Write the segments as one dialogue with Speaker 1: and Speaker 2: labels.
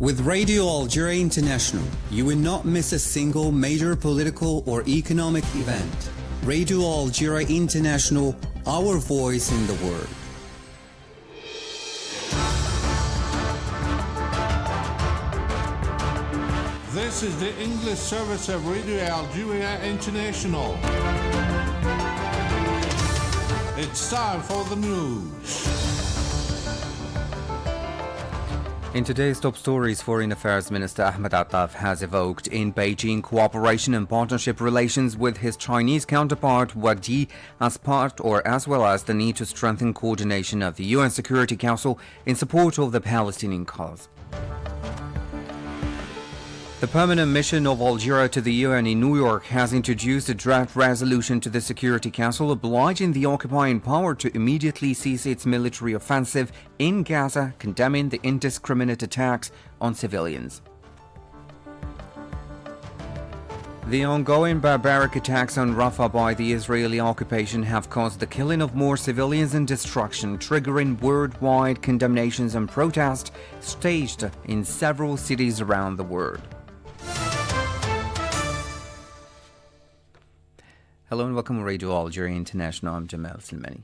Speaker 1: With Radio Algeria International, you will not miss a single major political or economic event. Radio Algeria International, our voice in the world.
Speaker 2: This is the English service of Radio Algeria International. It's time for the news.
Speaker 3: In today's top stories, Foreign Affairs Minister Ahmed Attaf has evoked in Beijing cooperation and partnership relations with his Chinese counterpart Wang Yi as well as the need to strengthen coordination of the UN Security Council in support of the Palestinian cause. The permanent mission of Algeria to the UN in New York has introduced a draft resolution to the Security Council obliging the occupying power to immediately cease its military offensive in Gaza, condemning the indiscriminate attacks on civilians. The ongoing barbaric attacks on Rafah by the Israeli occupation have caused the killing of more civilians and destruction, triggering worldwide condemnations and protests staged in several cities around the world. Hello and welcome to Radio Algeria International. I'm Jamal Silmani.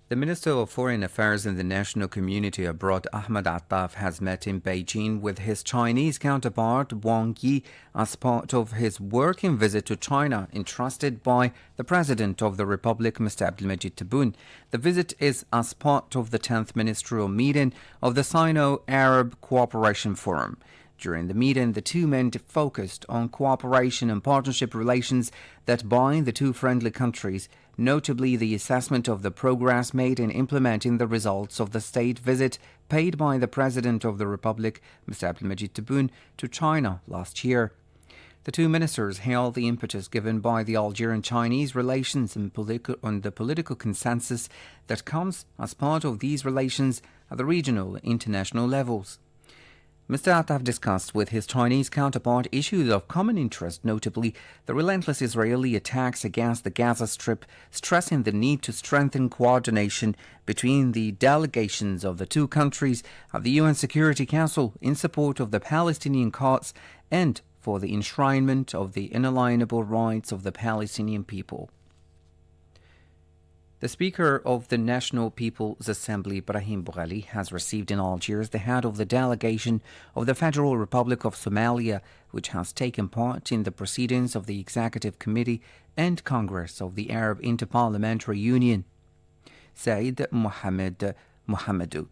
Speaker 3: The Minister of Foreign Affairs in the National Community Abroad, Ahmed Attaf, has met in Beijing with his Chinese counterpart, Wang Yi, as part of his working visit to China, entrusted by the President of the Republic, Mr. Abdelmajid Tebboune. The visit is as part of the 10th ministerial meeting of the Sino-Arab Cooperation Forum. During the meeting, the two men focused on cooperation and partnership relations that bind the two friendly countries, notably the assessment of the progress made in implementing the results of the state visit paid by the President of the Republic, Mr. Abdelmajid Tebboune, to China last year. The two ministers hailed the impetus given by the Algerian-Chinese relations and the political consensus that comes as part of these relations at the regional and international levels. Mr. Attaf discussed with his Chinese counterpart issues of common interest, notably the relentless Israeli attacks against the Gaza Strip, stressing the need to strengthen coordination between the delegations of the two countries of the UN Security Council in support of the Palestinian cause and for the enshrinement of the inalienable rights of the Palestinian people. The Speaker of the National People's Assembly, Brahim Boughali, has received in Algiers the head of the delegation of the Federal Republic of Somalia, which has taken part in the proceedings of the Executive Committee and Congress of the Arab Interparliamentary Union, Said Mohamed Mohamedou.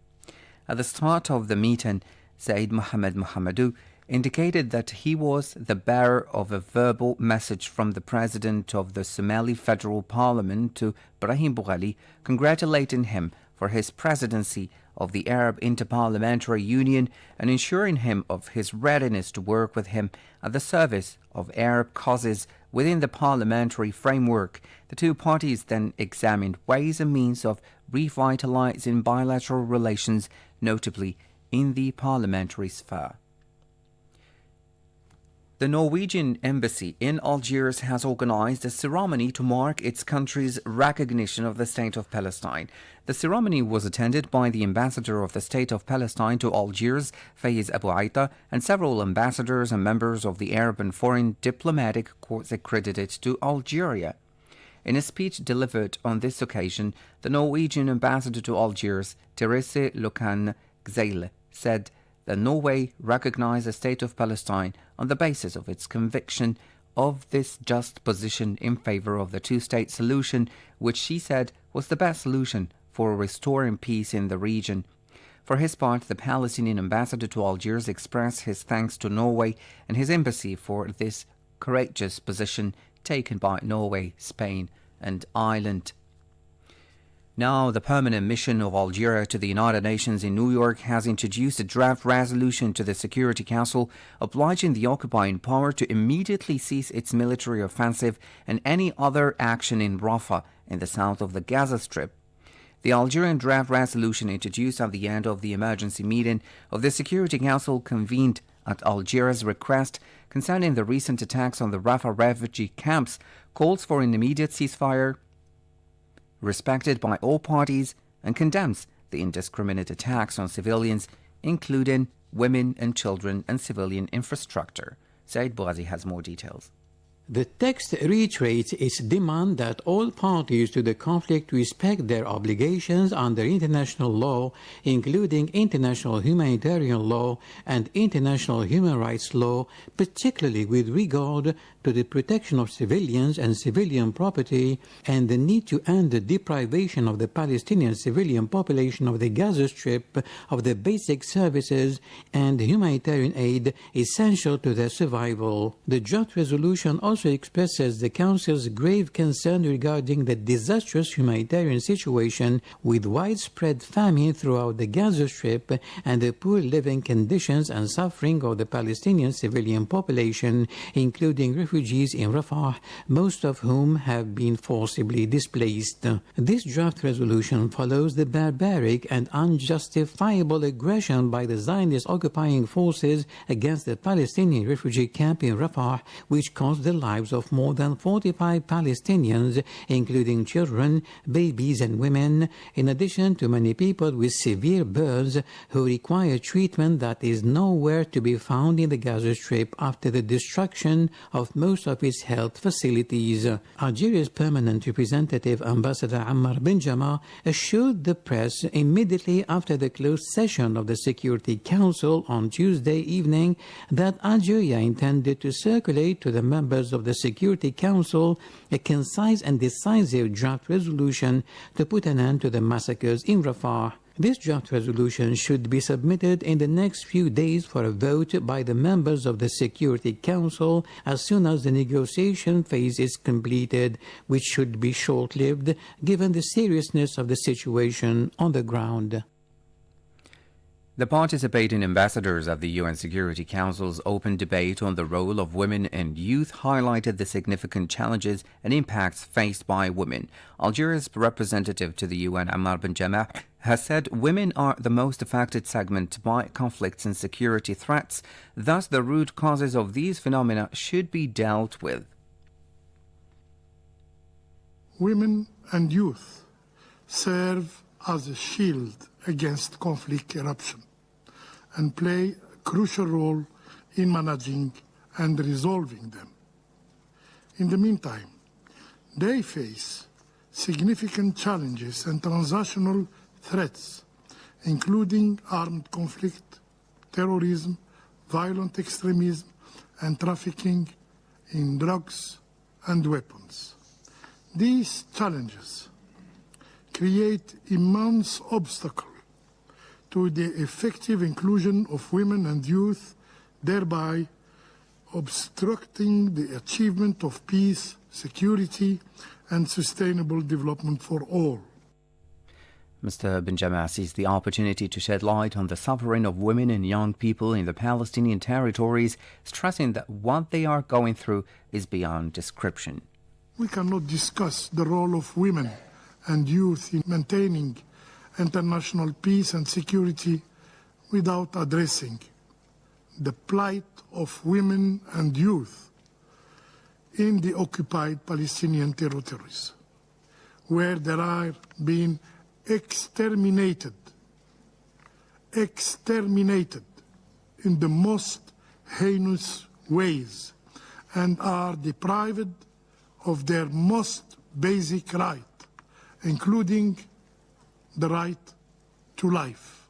Speaker 3: At the start of the meeting, Said Mohamed Mohamedou indicated that he was the bearer of a verbal message from the President of the Somali Federal Parliament to Brahim Boughali, congratulating him for his presidency of the Arab Interparliamentary Union and assuring him of his readiness to work with him at the service of Arab causes within the parliamentary framework. The two parties then examined ways and means of revitalizing bilateral relations, notably in the parliamentary sphere. The Norwegian embassy in Algiers has organized a ceremony to mark its country's recognition of the State of Palestine. The ceremony was attended by the ambassador of the State of Palestine to Algiers, Faiz Abu Aita, and several ambassadors and members of the Arab and foreign diplomatic corps accredited to Algeria. In a speech delivered on this occasion, the Norwegian ambassador to Algiers, Therese Lokan Gzeile, said that Norway recognized the State of Palestine on the basis of its conviction of this just position in favor of the two-state solution, which she said was the best solution for restoring peace in the region. For his part, the Palestinian ambassador to Algiers expressed his thanks to Norway and his embassy for this courageous position taken by Norway, Spain and Ireland. Now, the permanent mission of Algeria to the United Nations in New York has introduced a draft resolution to the Security Council obliging the occupying power to immediately cease its military offensive and any other action in Rafah in the south of the Gaza Strip. The Algerian draft resolution introduced at the end of the emergency meeting of the Security Council convened at Algeria's request concerning the recent attacks on the Rafah refugee camps calls for an immediate ceasefire respected by all parties and condemns the indiscriminate attacks on civilians, including women and children, and civilian infrastructure. Said Bouazi has more details.
Speaker 4: The text reiterates its demand that all parties to the conflict respect their obligations under international law, including international humanitarian law and international human rights law, particularly with regard to the protection of civilians and civilian property, and the need to end the deprivation of the Palestinian civilian population of the Gaza Strip of the basic services and humanitarian aid essential to their survival. The draft resolution also expresses the Council's grave concern regarding the disastrous humanitarian situation with widespread famine throughout the Gaza Strip and the poor living conditions and suffering of the Palestinian civilian population, including refugees in Rafah, most of whom have been forcibly displaced. This draft resolution follows the barbaric and unjustifiable aggression by the Zionist occupying forces against the Palestinian refugee camp in Rafah, which cost the lives of more than 45 Palestinians, including children, babies and women, in addition to many people with severe burns who require treatment that is nowhere to be found in the Gaza Strip after the destruction of most of its health facilities. Algeria's permanent representative, Ambassador Ammar bin Jama, assured the press immediately after the closed session of the Security Council on Tuesday evening that Algeria intended to circulate to the members of the Security Council a concise and decisive draft resolution to put an end to the massacres in Rafah. This draft resolution should be submitted in the next few days for a vote by the members of the Security Council as soon as the negotiation phase is completed, which should be short-lived given the seriousness of the situation on the ground.
Speaker 3: The participating ambassadors of the UN Security Council's open debate on the role of women and youth highlighted the significant challenges and impacts faced by women. Algeria's representative to the UN, Ammar bin Jama, has said women are the most affected segment by conflicts and security threats. Thus, the root causes of these phenomena should be dealt with.
Speaker 5: Women and youth serve as a shield against conflict eruption and play a crucial role in managing and resolving them. In the meantime, they face significant challenges and transnational threats, including armed conflict, terrorism, violent extremism, and trafficking in drugs and weapons. These challenges create immense obstacles to the effective inclusion of women and youth, thereby obstructing the achievement of peace, security, and sustainable development for all.
Speaker 3: Mr. bin Jama seized the opportunity to shed light on the suffering of women and young people in the Palestinian territories, stressing that what they are going through is beyond description.
Speaker 5: We cannot discuss the role of women and youth in maintaining international peace and security without addressing the plight of women and youth in the occupied Palestinian territories, where they are being exterminated in the most heinous ways and are deprived of their most basic right, including the right to life.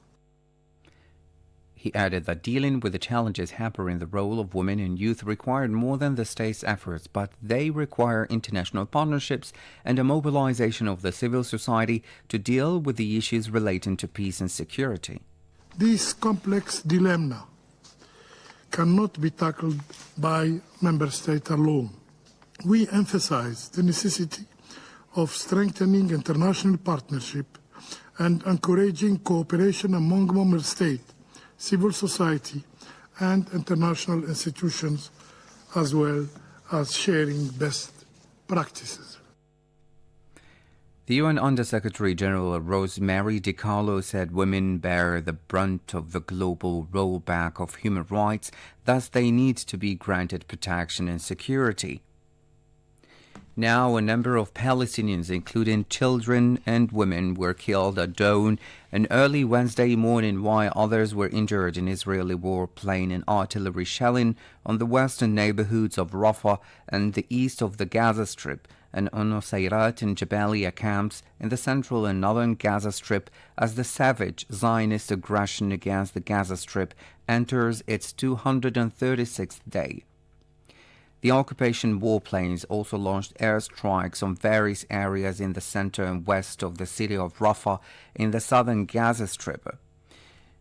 Speaker 3: He added that dealing with the challenges hampering the role of women and youth required more than the state's efforts, but they require international partnerships and a mobilization of the civil society to deal with the issues relating to peace and security.
Speaker 5: This complex dilemma cannot be tackled by member states alone. We emphasize the necessity of strengthening international partnership and encouraging cooperation among member states, civil society, and international institutions, as well as sharing best practices.
Speaker 3: The UN Under-Secretary General Rosemary DiCarlo said women bear the brunt of the global rollback of human rights, thus they need to be granted protection and security. Now, a number of Palestinians, including children and women, were killed at dawn and early Wednesday morning, while others were injured in Israeli warplane and artillery shelling on the western neighborhoods of Rafah and the east of the Gaza Strip, and on Nusayrat and Jabalia camps in the central and northern Gaza Strip, as the savage Zionist aggression against the Gaza Strip enters its 236th day. The occupation warplanes also launched airstrikes on various areas in the center and west of the city of Rafah in the southern Gaza Strip.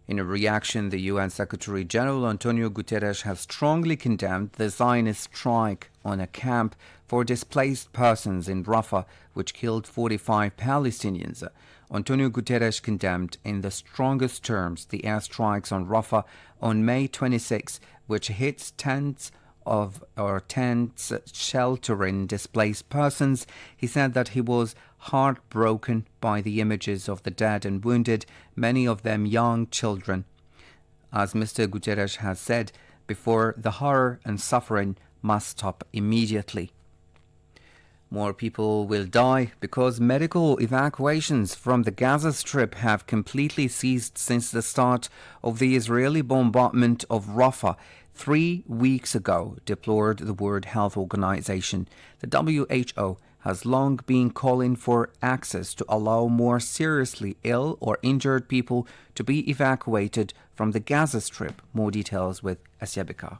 Speaker 3: In a reaction, the UN Secretary-General Antonio Guterres has strongly condemned the Zionist strike on a camp for displaced persons in Rafah, which killed 45 Palestinians. Antonio Guterres condemned in the strongest terms the airstrikes on Rafah on May 26, which hit tents sheltering displaced persons. He said that he was heartbroken by the images of the dead and wounded, many of them young children. As Mr. Guterres has said before, the horror and suffering must stop immediately. More people will die because medical evacuations from the Gaza Strip have completely ceased since the start of the Israeli bombardment of Rafah 3 weeks ago, deplored the World Health Organization. The WHO has long been calling for access to allow more seriously ill or injured people to be evacuated from the Gaza Strip. More details with Asya Bika.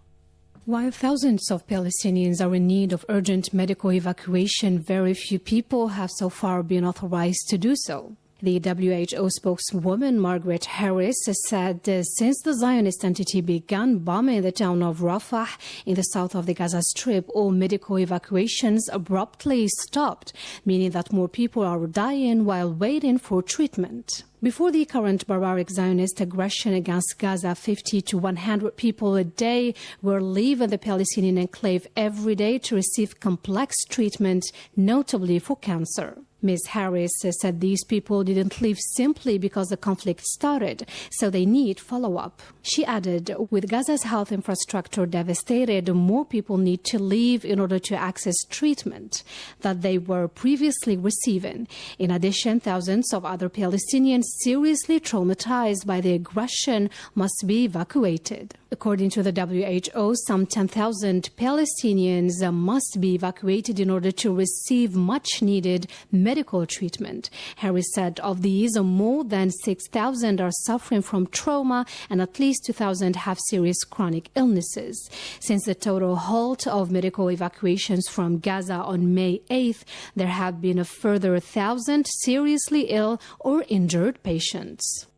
Speaker 6: While thousands of Palestinians are in need of urgent medical evacuation, very few people have so far been authorized to do so. The WHO spokeswoman Margaret Harris said since the Zionist entity began bombing the town of Rafah in the south of the Gaza Strip, all medical evacuations abruptly stopped, meaning that more people are dying while waiting for treatment. Before the current barbaric Zionist aggression against Gaza, 50 to 100 people a day were leaving the Palestinian enclave every day to receive complex treatment, notably for cancer. Ms. Harris said these people didn't leave simply because the conflict started, so they need follow-up. She added, with Gaza's health infrastructure devastated, more people need to leave in order to access treatment that they were previously receiving. In addition, thousands of other Palestinians seriously traumatized by the aggression must be evacuated. According to the WHO, some 10,000 Palestinians must be evacuated in order to receive much-needed medical treatment. Harris said of these, more than 6,000 are suffering from trauma and at least 2,000 have serious chronic illnesses. Since the total halt of medical evacuations from Gaza on May 8th, there have been a further 1,000 seriously ill or injured patients.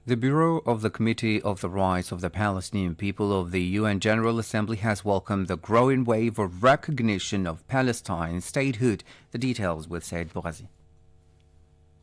Speaker 3: The Bureau of the Committee of the Rights of the Palestinian People of the UN General Assembly has welcomed the growing wave of recognition of Palestine's statehood. The details with Said Bougazi.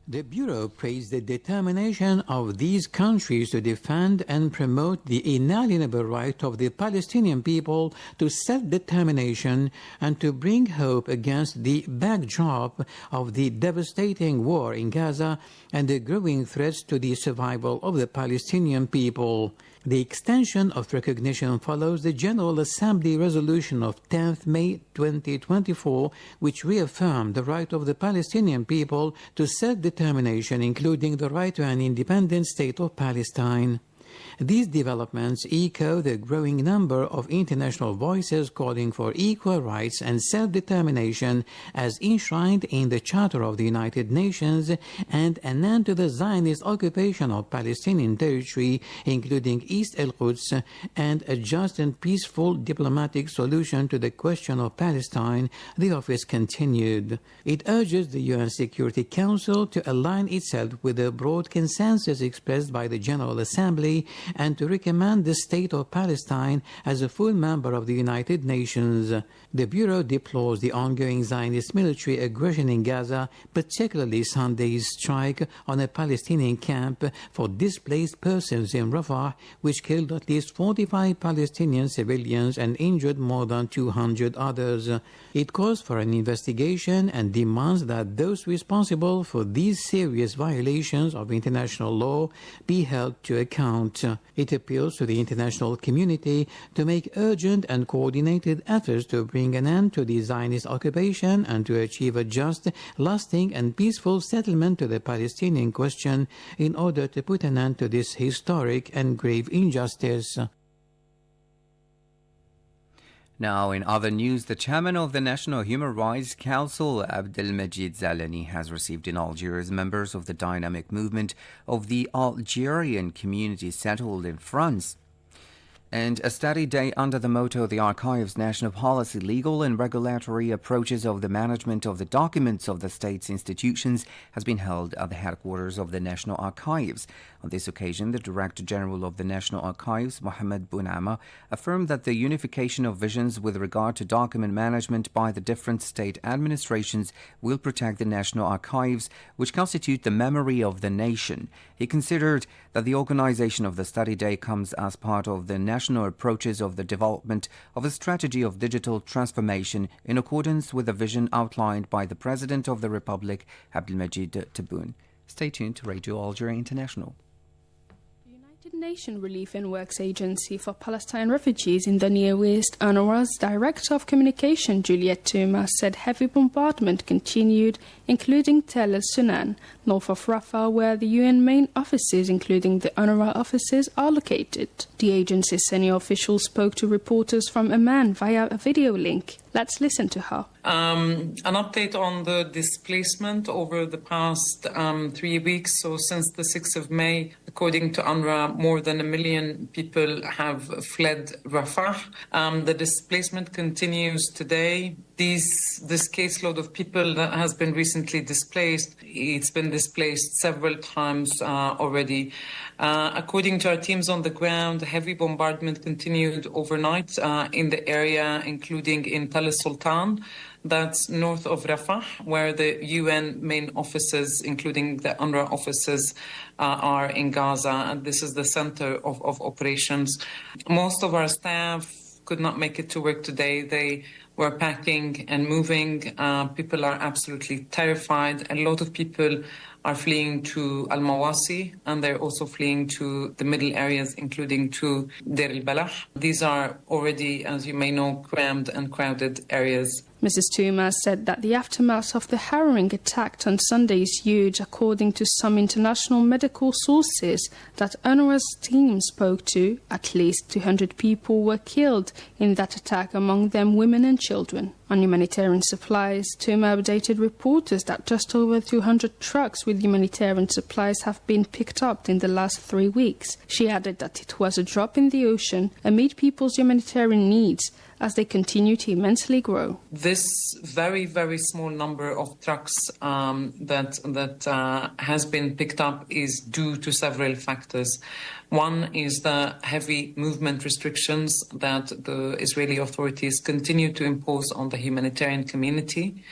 Speaker 4: The Bureau praised the determination of these countries to defend and promote the inalienable right of the Palestinian people to self-determination and to bring hope against the backdrop of the devastating war in Gaza and the growing threats to the survival of the Palestinian people. The extension of recognition follows the General Assembly resolution of 10th May 2024, which reaffirmed the right of the Palestinian people to self-determination, including the right to an independent state of Palestine. These developments echo the growing number of international voices calling for equal rights and self-determination as enshrined in the Charter of the United Nations and an end to the Zionist occupation of Palestinian territory, including East al-Quds, and a just and peaceful diplomatic solution to the question of Palestine, the office continued. It urges the UN Security Council to align itself with the broad consensus expressed by the General Assembly and to recommend the State of Palestine as a full member of the United Nations. The Bureau deplores the ongoing Zionist military aggression in Gaza, particularly Sunday's strike on a Palestinian camp for displaced persons in Rafah, which killed at least 45 Palestinian civilians and injured more than 200 others. It calls for an investigation and demands that those responsible for these serious violations of international law be held to account. It appeals to the international community to make urgent and coordinated efforts to bring an end to the Zionist occupation and to achieve a just, lasting and peaceful settlement to the Palestinian question in order to put an end to this historic and grave injustice.
Speaker 3: Now, in other news, the chairman of the National Human Rights Council, Abdelmajid Zalani, has received in Algiers members of the dynamic movement of the Algerian community settled in France. And a study day under the motto The Archives, National Policy, Legal and Regulatory Approaches of the Management of the Documents of the State's Institutions has been held at the headquarters of the National Archives. On this occasion, the Director General of the National Archives, Mohamed Bounama, affirmed that the unification of visions with regard to document management by the different state administrations will protect the National Archives, which constitute the memory of the nation. He considered that the organization of the study day comes as part of the national approaches of the development of a strategy of digital transformation in accordance with the vision outlined by the President of the Republic, Abdelmajid Tebboune. Stay tuned to Radio Algeria International.
Speaker 7: The United Nations Relief and Works Agency for Palestine Refugees in the Near East, UNRWA's Director of Communication, Juliette Thomas, said heavy bombardment continued, including Tel el-Sunan, north of Rafah, where the UN main offices, including the UNRWA offices, are located. The agency's senior official spoke to reporters from Amman via a video link. Let's listen to her.
Speaker 8: An update on the displacement over the past 3 weeks. So since the 6th of May, according to UNRWA, more than 1 million people have fled Rafah. The displacement continues today. This caseload of people that has been recently displaced, it's been displaced several times already. According to our teams on the ground, heavy bombardment continued overnight in the area, including in Tal el-Sultan. That's north of Rafah, where the UN main offices, including the UNRWA offices, are in Gaza. And this is the center of operations. Most of our staff could not make it to work today. They were packing and moving. People are absolutely terrified. A lot of people are fleeing to Al-Mawasi, and they're also fleeing to the middle areas, including to Deir al-Balah. These are already, as you may know, crammed and crowded areas.
Speaker 7: Mrs. Thomas said that the aftermath of the harrowing attack on Sunday is huge. According to some international medical sources that UNRWA's team spoke to, at least 200 people were killed in that attack, among them women and children. On humanitarian supplies, Thomas updated reporters that just over 200 trucks with humanitarian supplies have been picked up in the last 3 weeks. She added that it was a drop in the ocean amid people's humanitarian needs as they continue to immensely grow.
Speaker 8: This very, very small number of trucks that has been picked up is due to several factors. One is the heavy movement restrictions that the Israeli authorities continue to impose on the humanitarian community.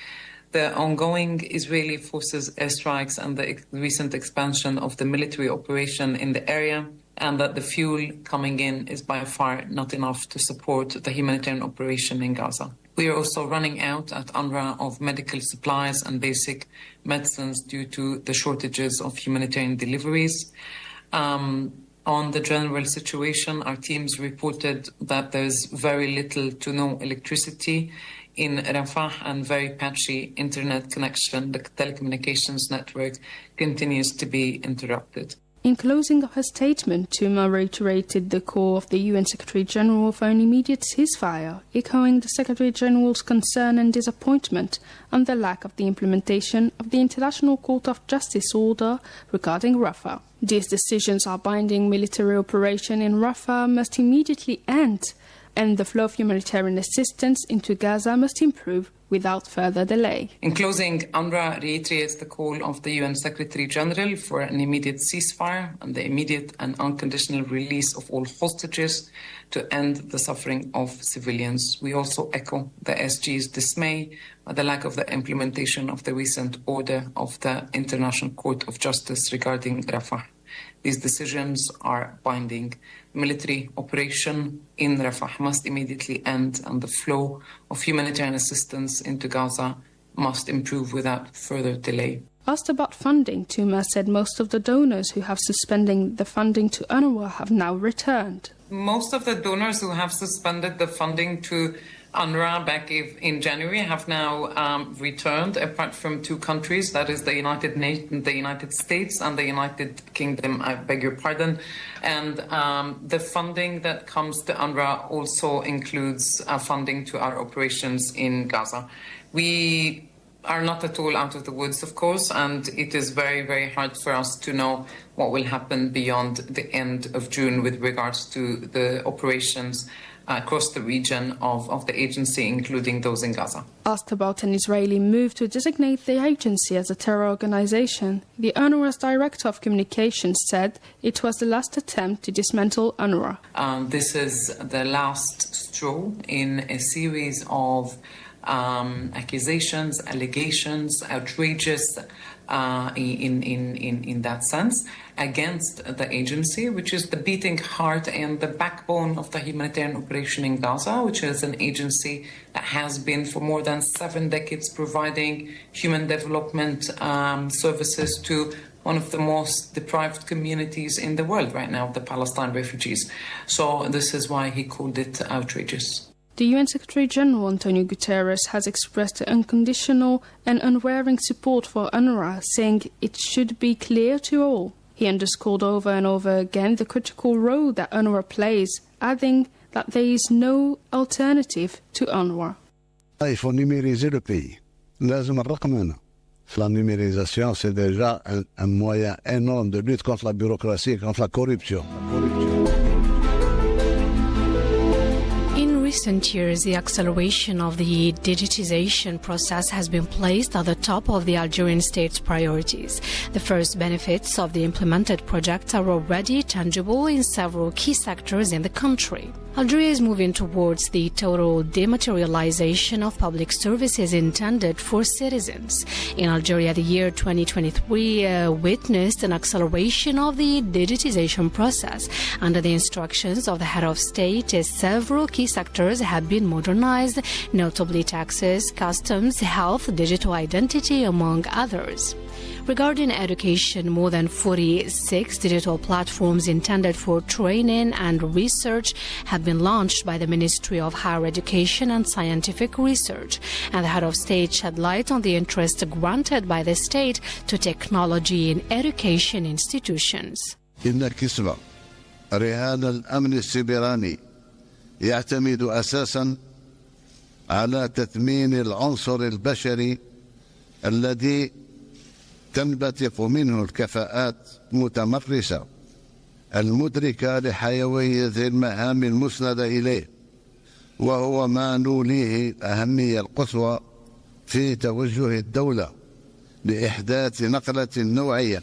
Speaker 8: The ongoing Israeli forces airstrikes and the recent expansion of the military operation in the area, and that the fuel coming in is by far not enough to support the humanitarian operation in Gaza. We are also running out at UNRWA of medical supplies and basic medicines due to the shortages of humanitarian deliveries. On the general situation, our teams reported that there's very little to no electricity in Rafah and very patchy internet connection. The telecommunications network continues to be interrupted.
Speaker 7: In closing of her statement, Thomas reiterated the call of the UN Secretary-General for an immediate ceasefire, echoing the Secretary-General's concern and disappointment on the lack of the implementation of the International Court of Justice order regarding Rafah. These decisions are binding. Military operation in Rafah must immediately end, and the flow of humanitarian assistance into Gaza must improve without further delay.
Speaker 8: In closing, UNRWA reiterates the call of the UN Secretary-General for an immediate ceasefire and the immediate and unconditional release of all hostages to end the suffering of civilians. We also echo the SG's dismay at the lack of the implementation of the recent order of the International Court of Justice regarding Rafah. These decisions are binding. Military operation in Rafah must immediately end, and the flow of humanitarian assistance into Gaza must improve without further delay.
Speaker 7: Asked about funding, Touma said most of the donors who have suspended the funding to UNRWA have now returned.
Speaker 8: Most of the donors who have suspended the funding to UNRWA back in January have now returned, apart from two countries, that is the United States and the United Kingdom, I beg your pardon. And the funding that comes to UNRWA also includes funding to our operations in Gaza. We are not at all out of the woods, of course, and it is very, very hard for us to know what will happen beyond the end of June with regards to the operations across the region of the agency, including those in Gaza.
Speaker 7: Asked about an Israeli move to designate the agency as a terror organization, the UNRWA's Director of Communications said it was the last attempt to dismantle UNRWA.
Speaker 8: This is the last straw in a series of accusations, allegations, outrageous in that sense, against the agency, which is the beating heart and the backbone of the humanitarian operation in Gaza, which is an agency that has been for more than 7 decades providing human development services to one of the most deprived communities in the world right now, the Palestine refugees. So this is why he called it outrageous.
Speaker 7: The UN Secretary-General Antonio Guterres has expressed unconditional and unwavering support for UNRWA, saying it should be clear to all. He underscored over and over again the critical role that UNRWA plays, adding that there is no alternative to UNRWA.
Speaker 9: Il faut numériser le pays. لازم الرقمنة. La numérisation, c'est déjà un moyen énorme de lutte contre la bureaucratie, contre la corruption.
Speaker 6: In recent years, the acceleration of the digitization process has been placed at the top of the Algerian state's priorities. The first benefits of the implemented project are already tangible in several key sectors in the country. Algeria is moving towards the total dematerialization of public services intended for citizens. In Algeria, the year 2023 witnessed an acceleration of the digitization process. Under the instructions of the head of state, several key sectors have been modernized, notably taxes, customs, health, digital identity, among others. Regarding education, more than 46 digital platforms intended for training and research have been launched by the Ministry of Higher Education and Scientific Research, and the head of state shed light on the interest granted by the state to technology in education institutions.
Speaker 9: إن كسبة رهان الأمن السيبراني يعتمد أساسا على تثمين العنصر البشري الذي تنبثق منه الكفاءات المتمرسة المدركة لحيوية المهام المسندة إليه، وهو ما نوليه الأهمية القصوى في توجه الدولة لإحداث نقلة نوعية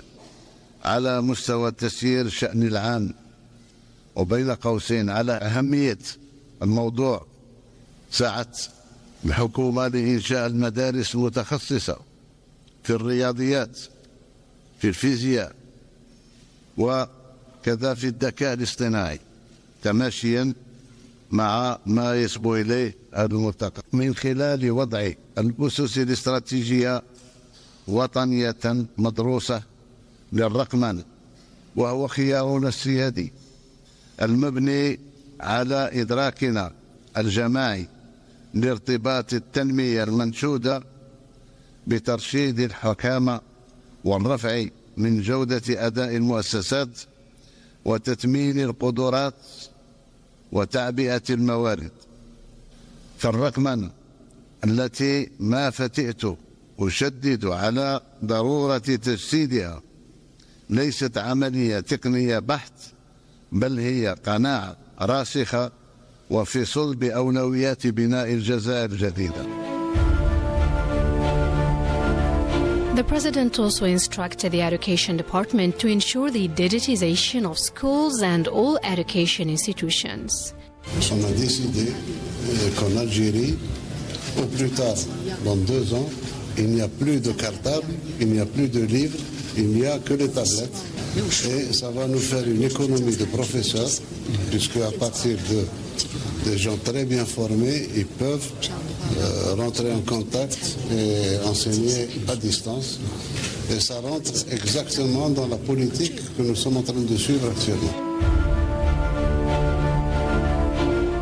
Speaker 9: على مستوى تسيير شأن العام. وبين قوسين على أهمية الموضوع سعت الحكومة لإنشاء المدارس المتخصصة في الرياضيات، في الفيزياء، وكذا في الذكاء الاصطناعي، تماشيا مع ما يصبو إليه هذا الملتقى من خلال وضع الأسس الاستراتيجية وطنية مدروسة للرقمنة، وهو خيارنا السيادي المبني على إدراكنا الجماعي لارتباط التنمية المنشودة بترشيد الحكامة والرفع من جودة أداء المؤسسات وتثمين القدرات وتعبئة الموارد. فالرقمنة التي ما فتئت أشدد على ضرورة تجسيدها ليست عملية تقنية بحت، بل هي قناعة راسخة وفي صلب أولويات بناء الجزائر الجديدة.
Speaker 6: The President also instructed the Education Department to ensure the digitization of schools and all education institutions.
Speaker 9: On a décidé qu'en Algérie, au plus tard, dans 2 ans, il n'y a plus de cartables, il n'y a plus de livres, il n'y a que les tablettes. Et ça va nous faire une économie de professeurs, puisque à partir de gens très bien formés, ils peuvent rentrer en contact et enseigner à distance. Et ça rentre exactement dans la politique que nous sommes en train de suivre actuellement.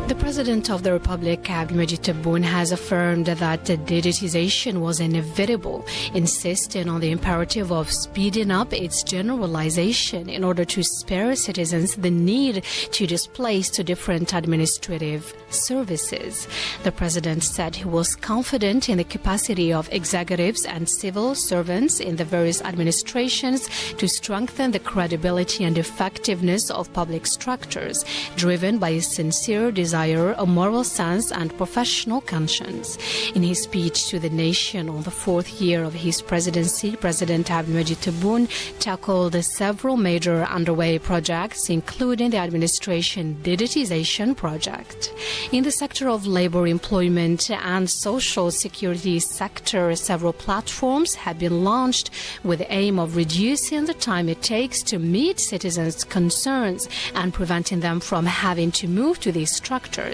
Speaker 6: The President of the Republic, Abdelmadjid Tebboune, has affirmed that digitization was inevitable, insisting on the imperative of speeding up its generalization in order to spare citizens the need to displace to different administrative services. The President said he was confident in the capacity of executives and civil servants in the various administrations to strengthen the credibility and effectiveness of public structures, driven by a sincere desire, a moral sense and professional conscience. In his speech to the nation on the fourth year of his presidency, President Abdelmadjid Tebboune tackled several major underway projects, including the administration digitization project. In the sector of labor, employment and social security sector, several platforms have been launched with the aim of reducing the time it takes to meet citizens' concerns and preventing them from having to move to these structures.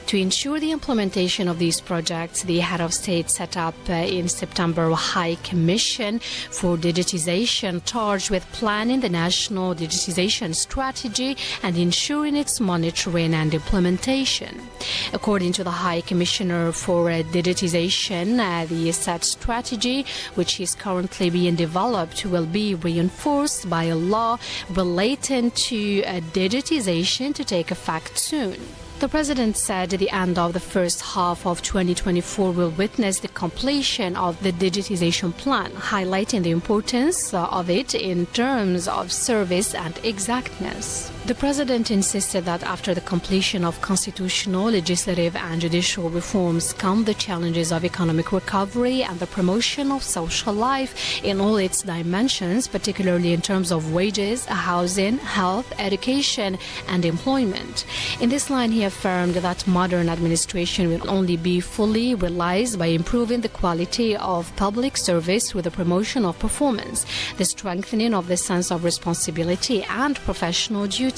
Speaker 6: To ensure the implementation of these projects, the head of state set up in September a High Commission for Digitization charged with planning the national digitization strategy and ensuring its monitoring and implementation. According to the High Commissioner for Digitization, the set strategy, which is currently being developed, will be reinforced by a law relating to digitization to take effect soon. The President said the end of the first half of 2024 will witness the completion of the digitization plan, highlighting the importance of it in terms of service and exactness. The President insisted that after the completion of constitutional, legislative and judicial reforms come the challenges of economic recovery and the promotion of social life in all its dimensions, particularly in terms of wages, housing, health, education and employment. In this line, he affirmed that modern administration will only be fully realized by improving the quality of public service with the promotion of performance, the strengthening of the sense of responsibility and professional duty.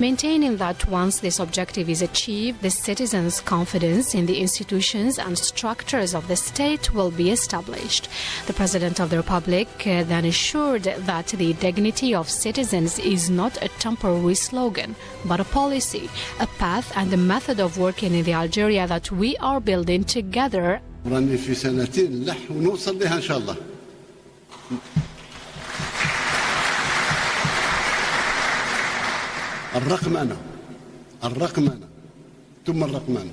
Speaker 6: Maintaining that once this objective is achieved, the citizens' confidence in the institutions and structures of the state will be established. The President of the Republic then assured that the dignity of citizens is not a temporary slogan, but a policy, a path and a method of working in the Algeria that we are building together.
Speaker 9: في سنتين نلح ونوصل لها إن شاء الله. الرقمنة ثم الرقمنة،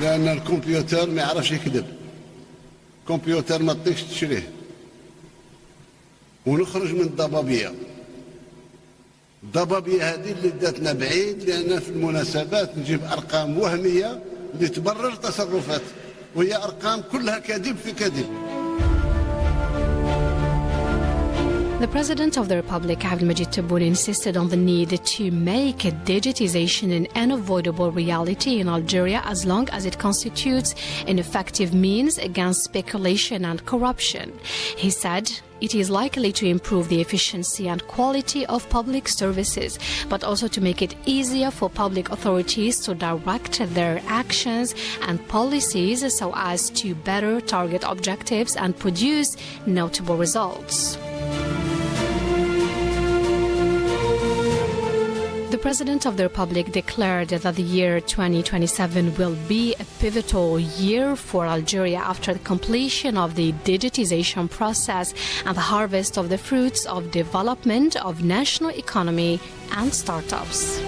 Speaker 9: لأن الكمبيوتر ما يعرفش يكذب، الكمبيوتر ما تطيقش تشريه، ونخرج من الضبابية. الضبابية هذه اللي داتنا بعيد، لأن في المناسبات نجيب أرقام وهمية اللي تبرر تصرفات، وهي أرقام كلها كذب في كذب.
Speaker 6: The President of the Republic, Abdelmadjid Tebboune, insisted on the need to make digitization an unavoidable reality in Algeria as long as it constitutes an effective means against speculation and corruption. He said it is likely to improve the efficiency and quality of public services, but also to make it easier for public authorities to direct their actions and policies so as to better target objectives and produce notable results. The President of the Republic declared that the year 2027 will be a pivotal year for Algeria after the completion of the digitization process and the harvest of the fruits of development of national economy and startups.